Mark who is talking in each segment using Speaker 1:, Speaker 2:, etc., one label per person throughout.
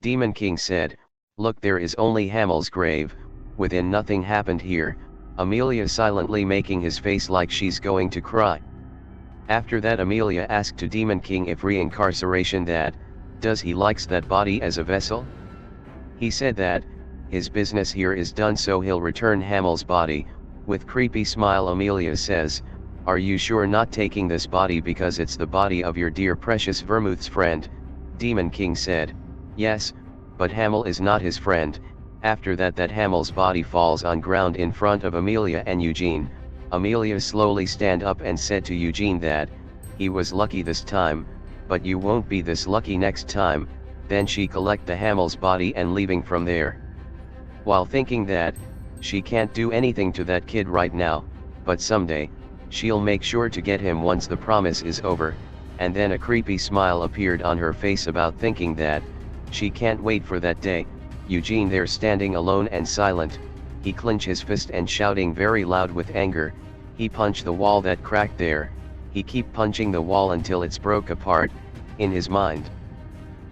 Speaker 1: Demon King said, "Look, there is only Hamel's grave, within nothing happened here," Amelia silently making his face like she's going to cry. After that Amelia asked to Demon King if reincarceration that, does he likes that body as a vessel? He said that, his business here is done so he'll return Hamel's body. With creepy smile Amelia says, "Are you sure not taking this body because it's the body of your dear precious Vermouth's friend?" Demon King said, "Yes, but Hamel is not his friend." After that Hamel's body falls on ground in front of Amelia and Eugene. Amelia slowly stand up and said to Eugene that, "He was lucky this time, but you won't be this lucky next time." Then she collect the Hamel's body and leaving from there. While thinking that, she can't do anything to that kid right now, but someday, she'll make sure to get him once the promise is over, and then a creepy smile appeared on her face about thinking that, she can't wait for that day. Eugene there standing alone and silent, he clench his fist and shouting very loud with anger, he punch the wall that cracked there, he keep punching the wall until it's broke apart, in his mind.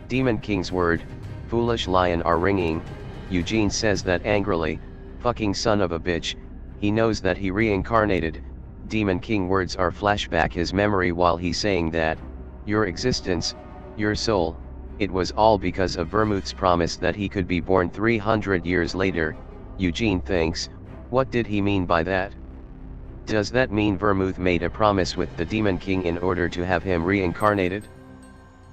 Speaker 1: Demon King's word, "Foolish lion," are ringing. Eugene says that angrily, "Fucking son of a bitch," he knows that he reincarnated. Demon King words are flashback his memory while he's saying that, "Your existence, your soul, it was all because of Vermouth's promise that he could be born 300 years later." Eugene thinks, what did he mean by that? Does that mean Vermouth made a promise with the Demon King in order to have him reincarnated?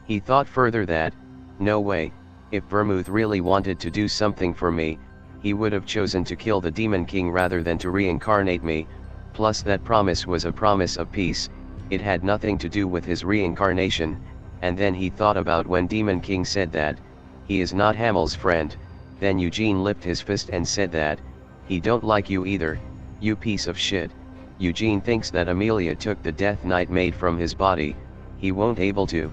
Speaker 1: He thought further that, no way, if Vermouth really wanted to do something for me, he would have chosen to kill the Demon King rather than to reincarnate me, plus that promise was a promise of peace, it had nothing to do with his reincarnation. And then he thought about when Demon King said that, he is not Hamel's friend, then Eugene lifted his fist and said that, he don't like you either, you piece of shit. Eugene thinks that Amelia took the Death Knight made from his body, he won't able to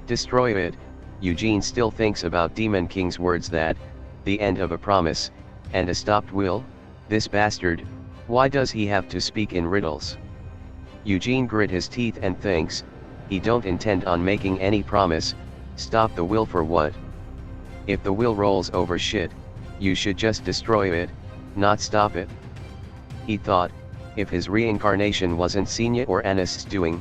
Speaker 1: destroy it. Eugene still thinks about Demon King's words that, the end of a promise, and a stopped will, this bastard, why does he have to speak in riddles? Eugene grit his teeth and thinks, he don't intend on making any promise, stop the will for what? If the will rolls over shit, you should just destroy it, not stop it. He thought, if his reincarnation wasn't Cyan or Anis's doing,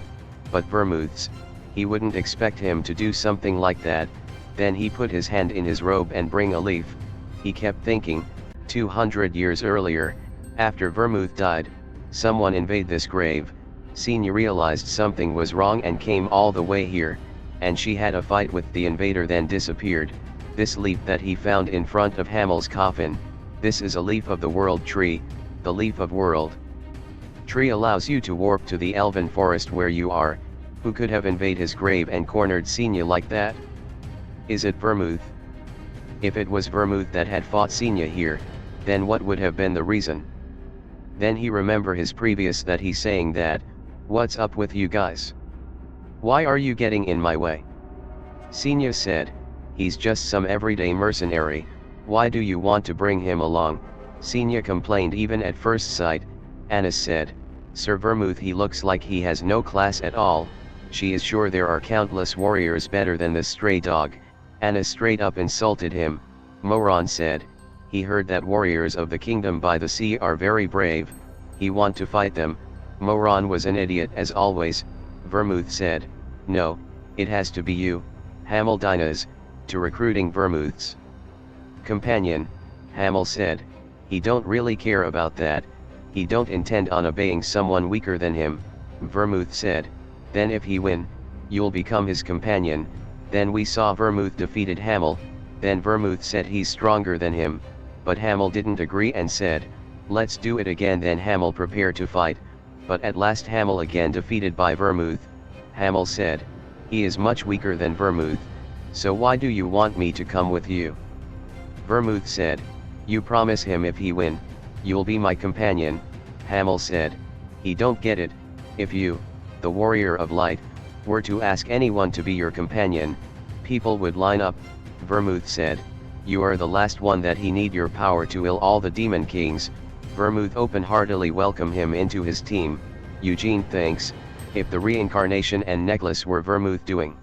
Speaker 1: but Vermouth's, he wouldn't expect him to do something like that. Then he put his hand in his robe and bring a leaf. He kept thinking, 200 years earlier, after Vermouth died, someone invade this grave. Cyan realized something was wrong and came all the way here, and she had a fight with the invader then disappeared. This leaf that he found in front of Hamel's coffin, this is a leaf of the world tree, the leaf of world tree allows you to warp to the elven forest where you are. Who could have invaded his grave and cornered Cyan like that? Is it Vermouth? If it was Vermouth that had fought Cyan here, then what would have been the reason? Then he remember his previous that he's saying that, what's up with you guys? Why are you getting in my way? Cyan said, he's just some everyday mercenary, why do you want to bring him along? Cyan complained even at first sight. Anis said, Sir Vermouth, he looks like he has no class at all. She is sure there are countless warriors better than this stray dog. Anis straight up insulted him. Moron said, he heard that warriors of the kingdom by the sea are very brave, he want to fight them. Moron was an idiot as always. Vermouth said, no, it has to be you, Hamel Dinas, to recruiting Vermouth's companion. Hamel said, he don't really care about that, he don't intend on obeying someone weaker than him. Vermouth said, then if he win, you'll become his companion. Then we saw Vermouth defeated Hamel, then Vermouth said he's stronger than him, but Hamel didn't agree and said, let's do it again. Then Hamel prepared to fight, but at last Hamel again defeated by Vermouth. Hamel said, he is much weaker than Vermouth, so why do you want me to come with you? Vermouth said, you promise him if he win, you'll be my companion. Hamel said, he don't get it, if you, the warrior of light, were to ask anyone to be your companion, people would line up. Vermouth said, you are the last one that he need your power to ill all the demon kings. Vermouth open-heartedly welcomed him into his team. Eugene thinks, if the reincarnation and necklace were Vermouth doing,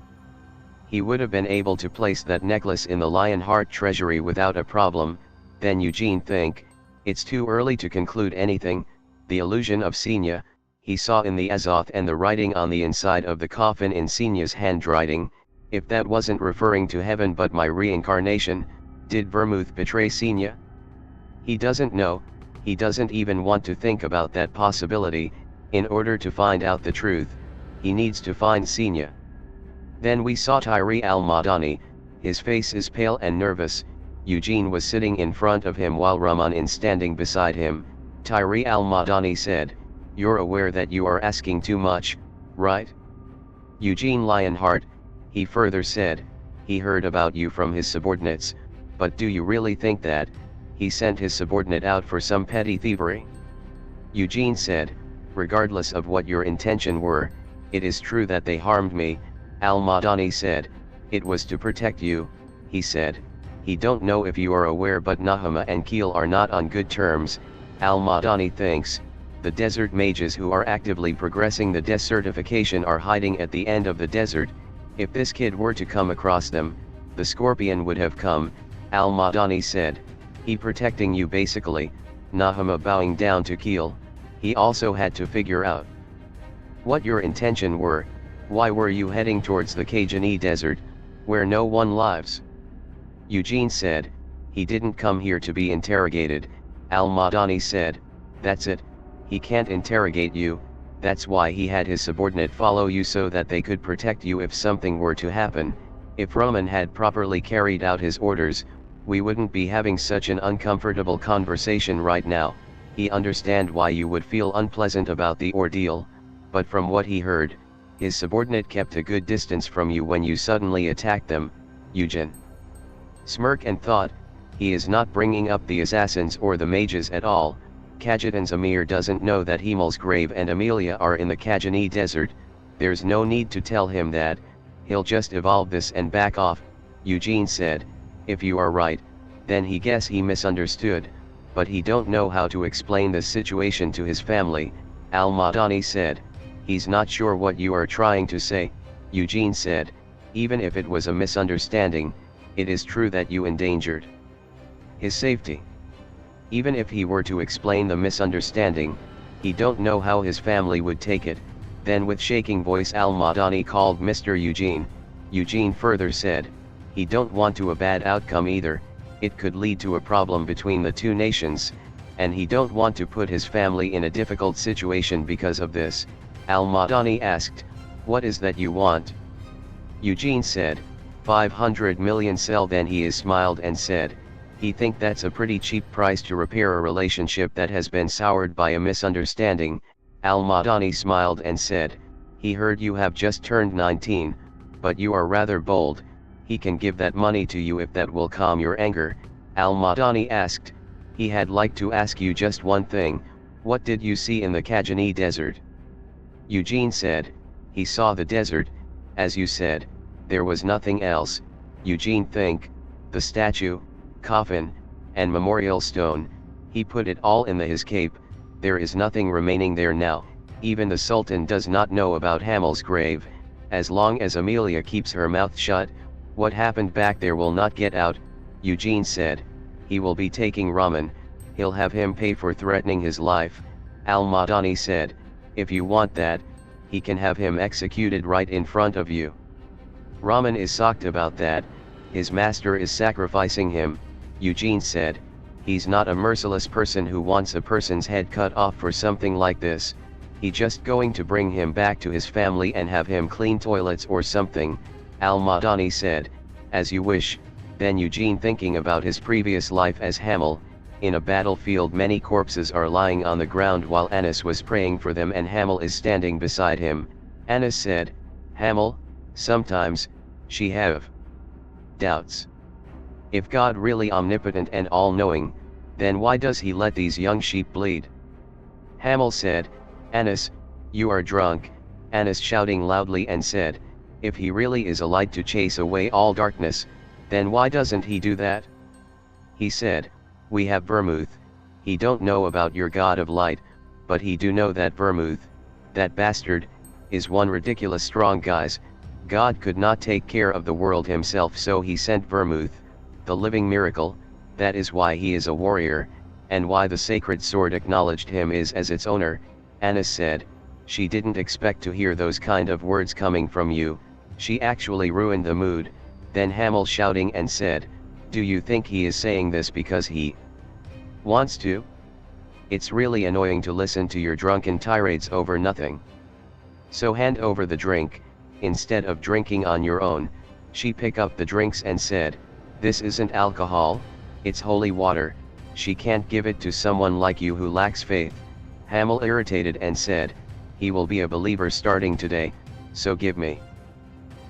Speaker 1: He would have been able to place that necklace in the Lionheart treasury without a problem. Then Eugene think, it's too early to conclude anything. The illusion of Senya, he saw in the Azoth and the writing on the inside of the coffin in Senya's handwriting. If that wasn't referring to heaven but my reincarnation, did Vermouth betray Senya? He doesn't know, he doesn't even want to think about that possibility. In order to find out the truth, he needs to find Senya. Then we saw Tyree Al-Madani, his face is pale and nervous. Eugene was sitting in front of him while Rahman is standing beside him. Tyree Al-Madani said, "You're aware that you are asking too much, right?" Eugene Lionheart, he further said, he heard about you from his subordinates, but do you really think that he sent his subordinate out for some petty thievery? Eugene said, regardless of what your intention were, it is true that they harmed me. Al-Madani said, it was to protect you. He said, he don't know if you are aware but Nahuma and Keel are not on good terms. Al-Madani thinks, the desert mages who are actively progressing the desertification are hiding at the end of the desert. If this kid were to come across them, the scorpion would have come. Al-Madani said, he protecting you basically. Nahuma bowing down to Keel, he also had to figure out what your intention were. Why were you heading towards the Kajani desert, where no one lives? Eugene said, he didn't come here to be interrogated. Al-Madani said, that's it, he can't interrogate you, that's why he had his subordinate follow you so that they could protect you if something were to happen. If Rahman had properly carried out his orders, we wouldn't be having such an uncomfortable conversation right now. He understand why you would feel unpleasant about the ordeal, but from what he heard, his subordinate kept a good distance from you when you suddenly attacked them. Eugene smirked and thought, he is not bringing up the assassins or the mages at all. Kajetan's Amir doesn't know that Hamel's grave and Amelia are in the Kajani desert. There's no need to tell him that, he'll just evolve this and back off. Eugene said, if you are right, then he guess he misunderstood, but he don't know how to explain the situation to his family. Al-Madani said, he's not sure what you are trying to say. Eugene said, even if it was a misunderstanding, it is true that you endangered his safety. Even if he were to explain the misunderstanding, he don't know how his family would take it. Then with shaking voice Al-Madani called Mr. Eugene. Eugene further said, he don't want to a bad outcome either, it could lead to a problem between the two nations, and he don't want to put his family in a difficult situation because of this. Al-Madani asked, what is that you want? Eugene said, 500 million sell. Then he smiled and said, he think that's a pretty cheap price to repair a relationship that has been soured by a misunderstanding. Al-Madani smiled and said, he heard you have just turned 19, but you are rather bold, he can give that money to you if that will calm your anger. Al-Madani asked, he had liked to ask you just one thing, what did you see in the Kajani desert? Eugene said, he saw the desert, as you said, there was nothing else. Eugene think, the statue, coffin, and memorial stone, he put it all in his cape, there is nothing remaining there now. Even the Sultan does not know about Hamel's grave. As long as Amelia keeps her mouth shut, what happened back there will not get out. Eugene said, he will be taking Rahman, he'll have him pay for threatening his life. Al-Madani said, if you want that, he can have him executed right in front of you. Rahman is shocked about that, his master is sacrificing him. Eugene said, he's not a merciless person who wants a person's head cut off for something like this, he just going to bring him back to his family and have him clean toilets or something. Al-Madani said, as you wish. Then Eugene thinking about his previous life as Hamel, in a battlefield many corpses are lying on the ground while Anis was praying for them and Hamel is standing beside him. Anis said, Hamel, sometimes, she have doubts. If God really omnipotent and all-knowing, then why does he let these young sheep bleed? Hamel said, Anis, you are drunk. Anis shouting loudly and said, if he really is a light to chase away all darkness, then why doesn't he do that? He said, we have Vermouth, he don't know about your god of light, but he do know that Vermouth, that bastard, is one ridiculous strong guys. God could not take care of the world himself, so he sent Vermouth, the living miracle. That is why he is a warrior, and why the sacred sword acknowledged him is as its owner. Anis said, she didn't expect to hear those kind of words coming from you. She actually ruined the mood. Then Hamel shouting and said, do you think he is saying this because he wants to? It's really annoying to listen to your drunken tirades over nothing. So hand over the drink. Instead of drinking on your own, she picked up the drinks and said, this isn't alcohol, it's holy water. She can't give it to someone like you who lacks faith. Hamel irritated and said, he will be a believer starting today, so give me.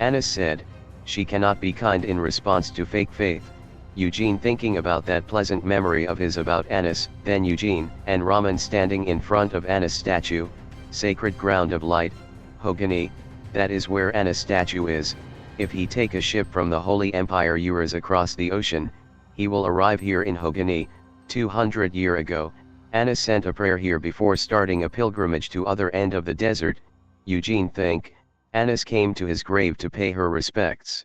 Speaker 1: Anis said, she cannot be kind in response to fake faith. Eugene thinking about that pleasant memory of his about Anis, then Eugene and Raman standing in front of Anis statue, sacred ground of light, Hogani, that is where Anis statue is. If he take a ship from the Holy Empire Eurus across the ocean, he will arrive here in Hogani. 200 years ago, Anis sent a prayer here before starting a pilgrimage to other end of the desert. Eugene think, Anis came to his grave to pay her respects.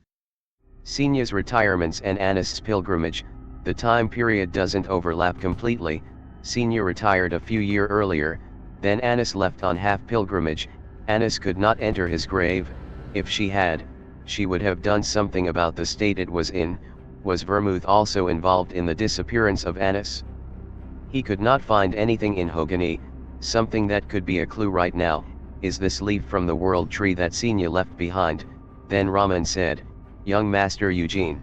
Speaker 1: Sinya's retirements and Anis' pilgrimage, the time period doesn't overlap completely. Sinya retired a few years earlier, then Anis left on half pilgrimage. Anis could not enter his grave. If she had, she would have done something about the state it was in. Was Vermouth also involved in the disappearance of Anis? He could not find anything in Hogani, something that could be a clue right now. Is this leaf from the world tree that Sinya left behind? Then Raman said, young Master Eugene,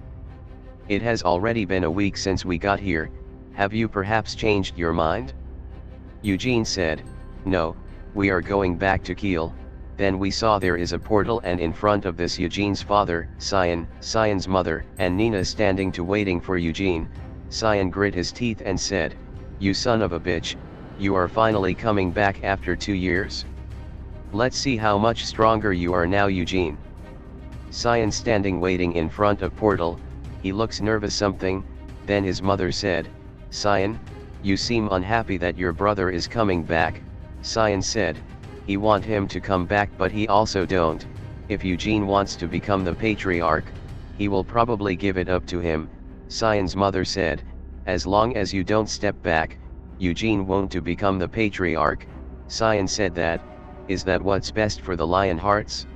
Speaker 1: it has already been a week since we got here. Have you perhaps changed your mind? Eugene said, no, we are going back to Kiel. Then we saw there is a portal, and in front of this Eugene's father, Cyan, Cyan's mother, and Nina standing to waiting for Eugene. Cyan grit his teeth and said, you son of a bitch, you are finally coming back after 2 years? Let's see how much stronger you are now, Eugene. Cyan standing waiting in front of portal, he looks nervous something. Then his mother said, Cyan, you seem unhappy that your brother is coming back. Cyan said, he want him to come back, but he also don't. If Eugene wants to become the patriarch, he will probably give it up to him. Cyan's mother said, as long as you don't step back, Eugene won't to become the patriarch. Cyan said that, is that what's best for the Lionhearts?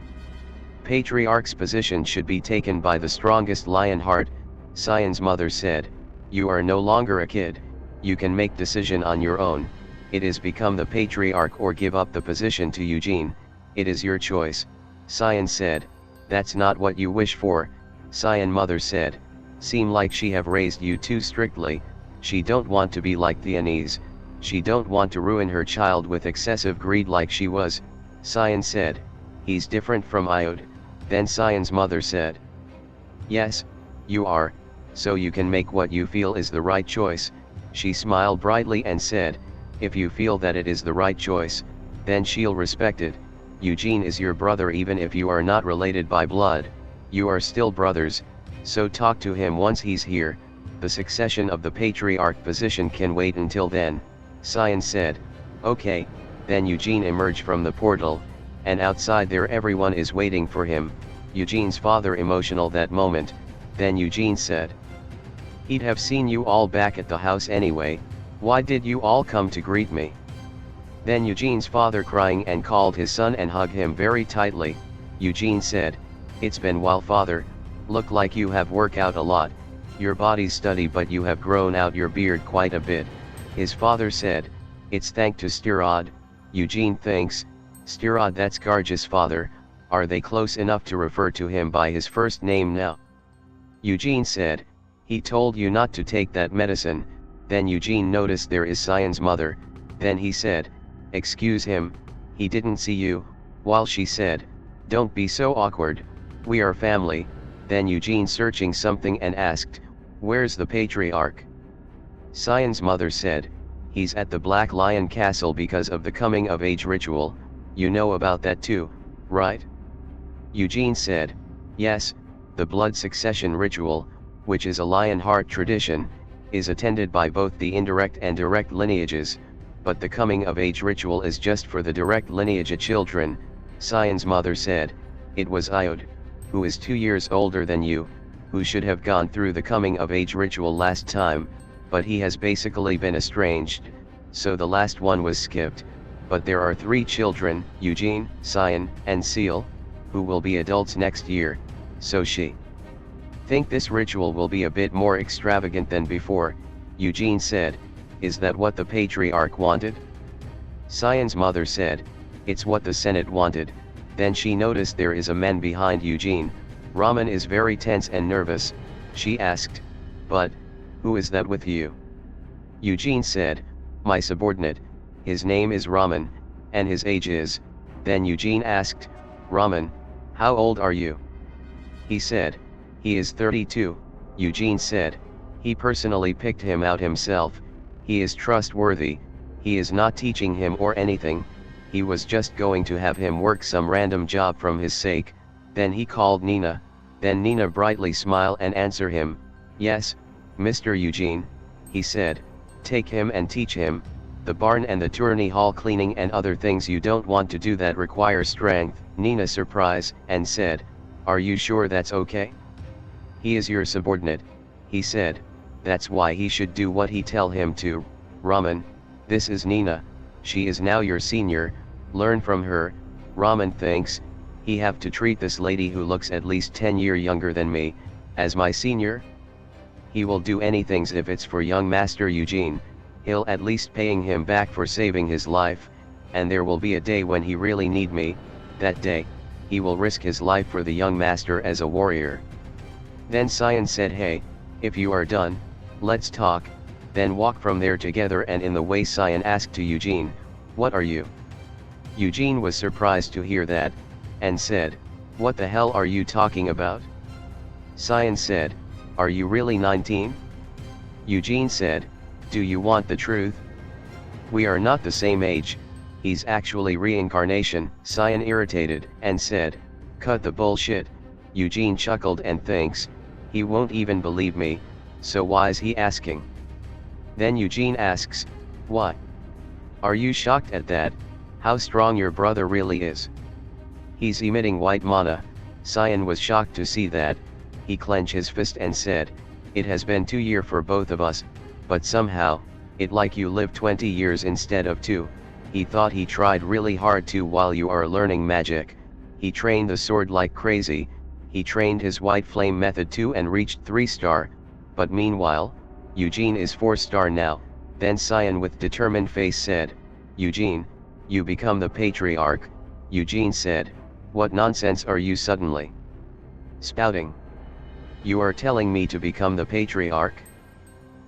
Speaker 1: Patriarch's position should be taken by the strongest Lionheart. Cyan's mother said, you are no longer a kid, you can make decision on your own. It is become the patriarch or give up the position to Eugene. It is your choice. Cyan said, that's not what you wish for. Cyan mother said, seem like she have raised you too strictly. She don't want to be like Theanese. She don't want to ruin her child with excessive greed like she was. Cyan said, he's different from Iod. Then Cyan's mother said, yes, you are, so you can make what you feel is the right choice. She smiled brightly and said, if you feel that it is the right choice, then she'll respect it. Eugene is your brother even if you are not related by blood. You are still brothers, so talk to him once he's here. The succession of the patriarch position can wait until then. Cyan said, okay. Then Eugene emerged from the portal, and outside there everyone is waiting for him. Eugene's father emotional that moment. Then Eugene said, he'd have seen you all back at the house anyway. Why did you all come to greet me? Then Eugene's father crying and called his son and hugged him very tightly. Eugene said, it's been while father, look like you have worked out a lot. Your body's steady but you have grown out your beard quite a bit. His father said, it's thanks to steroid. Eugene thinks, steroid, that's gorgeous father, are they close enough to refer to him by his first name now? Eugene said, he told you not to take that medicine. Then Eugene noticed there is Cyan's mother. Then he said, excuse him, he didn't see you. While she said, don't be so awkward, we are family. Then Eugene searching something and asked, where's the patriarch? Cyan's mother said, he's at the Black Lion Castle because of the coming of age ritual. You know about that too, right? Eugene said, yes, the blood succession ritual, which is a Lionheart tradition, is attended by both the indirect and direct lineages, but the coming of age ritual is just for the direct lineage children. Cyan's mother said, it was Iod. who is 2 years older than you, who should have gone through the coming of age ritual last time, but he has basically been estranged, so the last one was skipped. But there are 3 children, Eugene, Cyan, and Seal, who will be adults next year, so she think this ritual will be a bit more extravagant than before. Eugene said, "Is that what the patriarch wanted?" Cyan's mother said, "It's what the Senate wanted." Then she noticed there is a man behind Eugene. Raman is very tense and nervous. She asked, "But, who is that with you?" Eugene said, "My subordinate, his name is Raman, and his age is." Then Eugene asked, "Raman, how old are you?" He said, "He is 32, Eugene said, "He personally picked him out himself, he is trustworthy, he is not teaching him or anything, he was just going to have him work some random job from his sake." Then he called Nina, then Nina brightly smiled and answered him, "Yes, Mr. Eugene," he said, "take him and teach him, the barn and the tourney hall cleaning and other things you don't want to do that require strength." Nina surprised, and said, "Are you sure that's okay?" "He is your subordinate," he said, "that's why he should do what he tell him to." "Raman, this is Nina, she is now your senior, learn from her." Raman thinks, he have to treat this lady who looks at least 10 years younger than me, as my senior? He will do anything if it's for young Master Eugene, he'll at least paying him back for saving his life, and there will be a day when he really need me, that day, he will risk his life for the young master as a warrior. Then Cyan said, "Hey, if you are done, let's talk," then walk from there together. And in the way Cyan asked to Eugene, "What are you?" Eugene was surprised to hear that, and said, "What the hell are you talking about?" Cyan said, "Are you really 19? Eugene said, "Do you want the truth? We are not the same age, he's actually reincarnation." Cyan irritated, and said, "Cut the bullshit." Eugene chuckled and thinks, he won't even believe me, so why is he asking? Then Eugene asks, "Why? Are you shocked at that, how strong your brother really is? He's emitting white mana." Cyan was shocked to see that, he clenched his fist and said, "It has been 2 years for both of us, but somehow, it like you live 20 years instead of 2, he thought he tried really hard too while you are learning magic, he trained the sword like crazy, he trained his white flame method too and reached 3-star, but meanwhile, Eugene is 4-star now." Then Cyan with determined face said, "Eugene, you become the patriarch." Eugene said, "What nonsense are you suddenly spouting? You are telling me to become the patriarch?"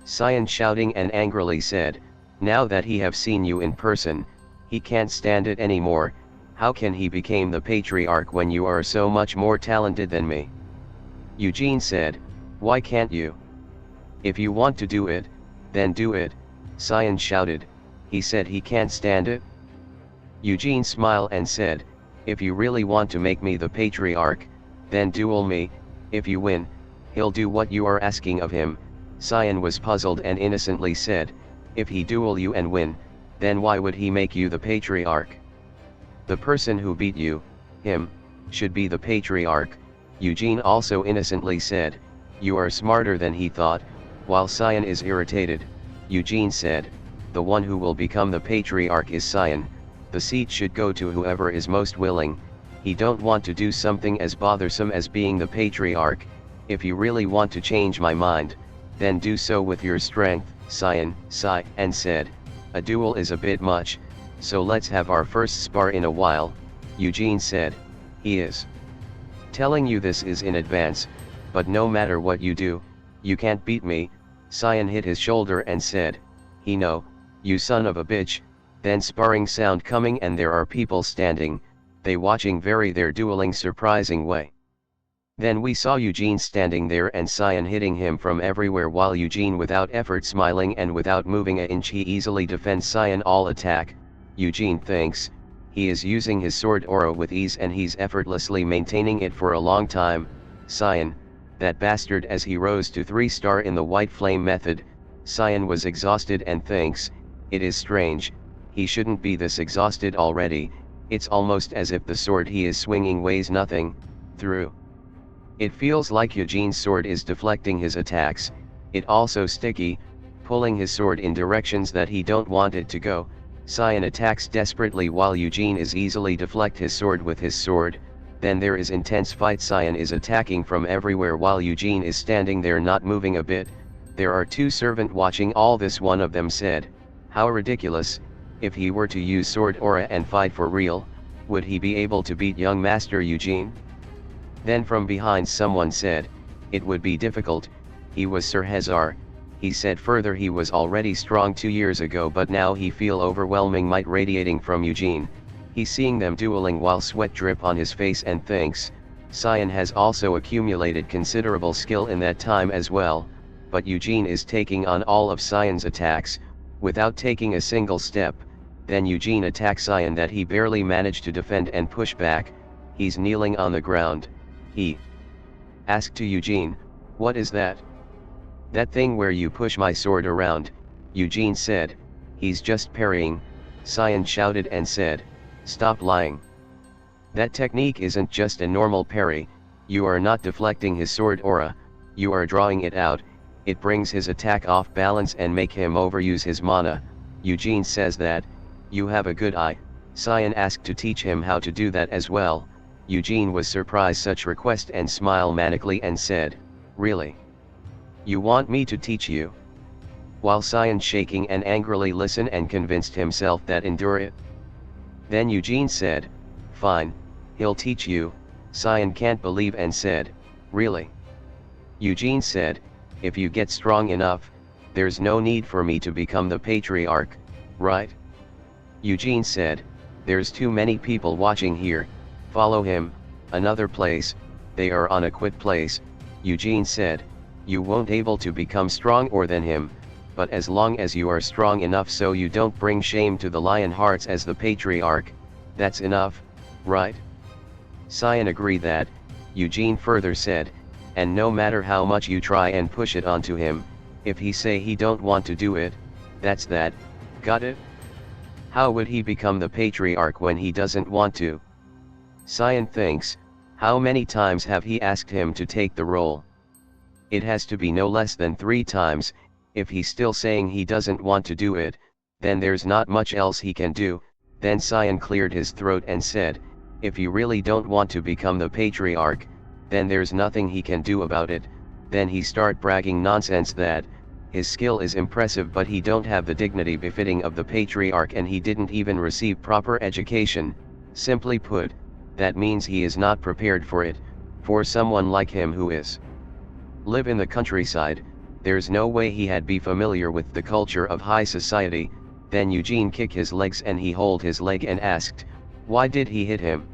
Speaker 1: Cyan shouting and angrily said, "Now that he have seen you in person, he can't stand it anymore. How can he become the patriarch when you are so much more talented than me?" Eugene said, "Why can't you? If you want to do it, then do it." Cyan shouted, "He said he can't stand it?" Eugene smiled and said, "If you really want to make me the patriarch, then duel me, if you win, he'll do what you are asking of him." Cyan was puzzled and innocently said, "If he duel you and win, then why would he make you the patriarch? The person who beat you, him, should be the patriarch." Eugene also innocently said, "You are smarter than he thought." While Cyan is irritated, Eugene said, "The one who will become the patriarch is Cyan, the seat should go to whoever is most willing, he don't want to do something as bothersome as being the patriarch. If you really want to change my mind, then do so with your strength." Cyan sighed and said, "A duel is a bit much, so let's have our first spar in a while." Eugene said, "He is telling you this is in advance, but no matter what you do, you can't beat me." Cyan hit his shoulder and said, "He know, you son of a bitch." Then sparring sound coming and there are people standing, they watching their dueling surprising way. Then we saw Eugene standing there and Cyan hitting him from everywhere while Eugene without effort smiling and without moving an inch he easily defends Cyan all attack. Eugene thinks, he is using his sword aura with ease and he's effortlessly maintaining it for a long time. Cyan, that bastard, as he rose to 3-star in the white flame method. Cyan was exhausted and thinks, it is strange, he shouldn't be this exhausted already, it's almost as if the sword he is swinging weighs nothing. Through It feels like Eugene's sword is deflecting his attacks, it also sticky, pulling his sword in directions that he don't want it to go. Cyan attacks desperately while Eugene is easily deflect his sword with his sword, then there is intense fight. Cyan is attacking from everywhere while Eugene is standing there not moving a bit. There are two servants watching all this. One of them said, "How ridiculous, if he were to use sword aura and fight for real, would he be able to beat young Master Eugene?" Then from behind someone said, "It would be difficult, he was Sir Hazar." He said further he was already strong 2 years ago but now he feel overwhelming might radiating from Eugene. He's seeing them dueling while sweat drip on his face and thinks, Cyan has also accumulated considerable skill in that time as well, but Eugene is taking on all of Cyan's attacks, without taking a single step. Then Eugene attacks Cyan that he barely managed to defend and push back. He's kneeling on the ground. He asked to Eugene, "What is that?" "That thing where you push my sword around," Eugene said. "He's just parrying," Cyan shouted and said, "Stop lying. That technique isn't just a normal parry, you are not deflecting his sword aura, you are drawing it out, it brings his attack off balance and make him overuse his mana." Eugene says that, "You have a good eye." Cyan asked to teach him how to do that as well. Eugene was surprised such request and smiled manically and said, "Really? You want me to teach you?" While Cyan shaking and angrily listened and convinced himself that endure it. Then Eugene said, "Fine, he'll teach you." Cyan can't believe and said, "Really?" Eugene said, "If you get strong enough, there's no need for me to become the patriarch, right?" Eugene said, "There's too many people watching here, follow him, another place, they are on a quit place." Eugene said, "You won't able to become stronger than him, but as long as you are strong enough so you don't bring shame to the Lionhearts as the patriarch, that's enough, right?" Cyan agreed that. Eugene further said, "And no matter how much you try and push it onto him, if he say he don't want to do it, that's that, got it?" How would he become the patriarch when he doesn't want to? Cyan thinks, how many times have he asked him to take the role? It has to be no less than 3 times, if he's still saying he doesn't want to do it, then there's not much else he can do. Then Cyan cleared his throat and said, "If you really don't want to become the patriarch, then there's nothing he can do about it." Then he start bragging nonsense that, his skill is impressive but he don't have the dignity befitting of the patriarch and he didn't even receive proper education. Simply put, that means he is not prepared for it, for someone like him who is live in the countryside, there's no way he had be familiar with the culture of high society. Then Eugene kicked his legs and he hold his leg and asked, "Why did he hit him?"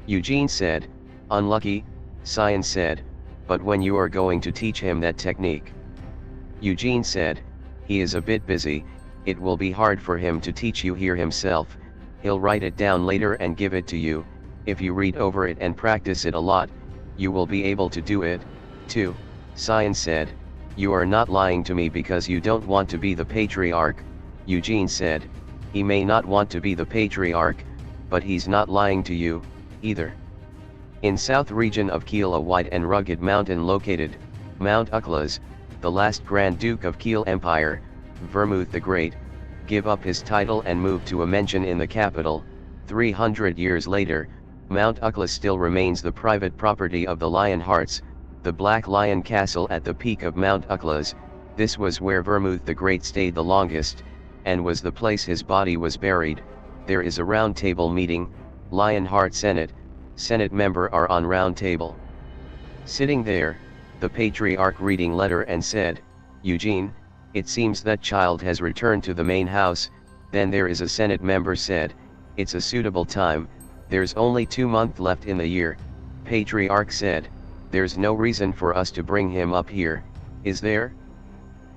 Speaker 1: Eugene said, "Unlucky," Cyan said, "but when you are going to teach him that technique?" Eugene said, "He is a bit busy, it will be hard for him to teach you here himself, he'll write it down later and give it to you, if you read over it and practice it a lot, you will be able to do it, too." Cyan said, "You are not lying to me because you don't want to be the patriarch." Eugene said, "He may not want to be the patriarch, but he's not lying to you, either." In south region of Kiel, a white and rugged mountain located, Mount Uklas, the last Grand Duke of Kiel Empire, Vermouth the Great, give up his title and moved to a mansion in the capital. 300 years later, Mount Uklas still remains the private property of the Lionhearts, the Black Lion Castle at the peak of Mount Uklas. This was where Vermouth the Great stayed the longest, and was the place his body was buried. There is a round table meeting, Lionheart Senate member are on round table. Sitting there, the patriarch reading letter and said, "Eugene, it seems that child has returned to the main house." Then there is a Senate member said, "It's a suitable time, there's only 2 months left in the year." Patriarch said, "There's no reason for us to bring him up here, is there?"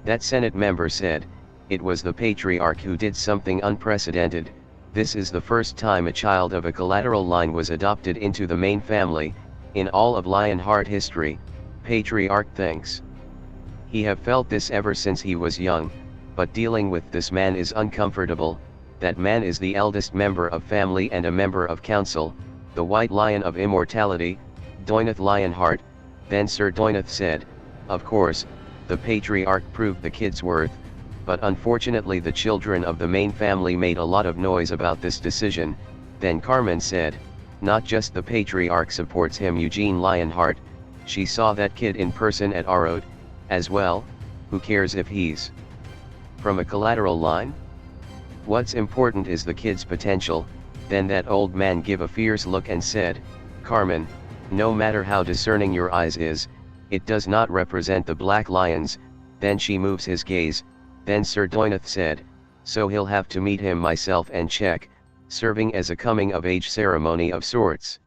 Speaker 1: That Senate member said, "It was the patriarch who did something unprecedented. This is the first time a child of a collateral line was adopted into the main family, in all of Lionheart history." Patriarch thinks, "He have felt this ever since he was young, but dealing with this man is uncomfortable. That man is the eldest member of family and a member of council, the White Lion of Immortality, Doineth Lionheart, Then Sir Doinath said, "Of course, the patriarch proved the kid's worth, but unfortunately the children of the main family made a lot of noise about this decision." Then Carmen said, "Not just the patriarch supports him, Eugene Lionheart, she saw that kid in person at Arod, as well. Who cares if he's from a collateral line? What's important is the kid's potential." Then that old man gave a fierce look and said, "Carmen, no matter how discerning your eyes is, it does not represent the black lions." Then she moves his gaze. Then Sir Doinath said, "So he'll have to meet him myself and check, serving as a coming of age ceremony of sorts."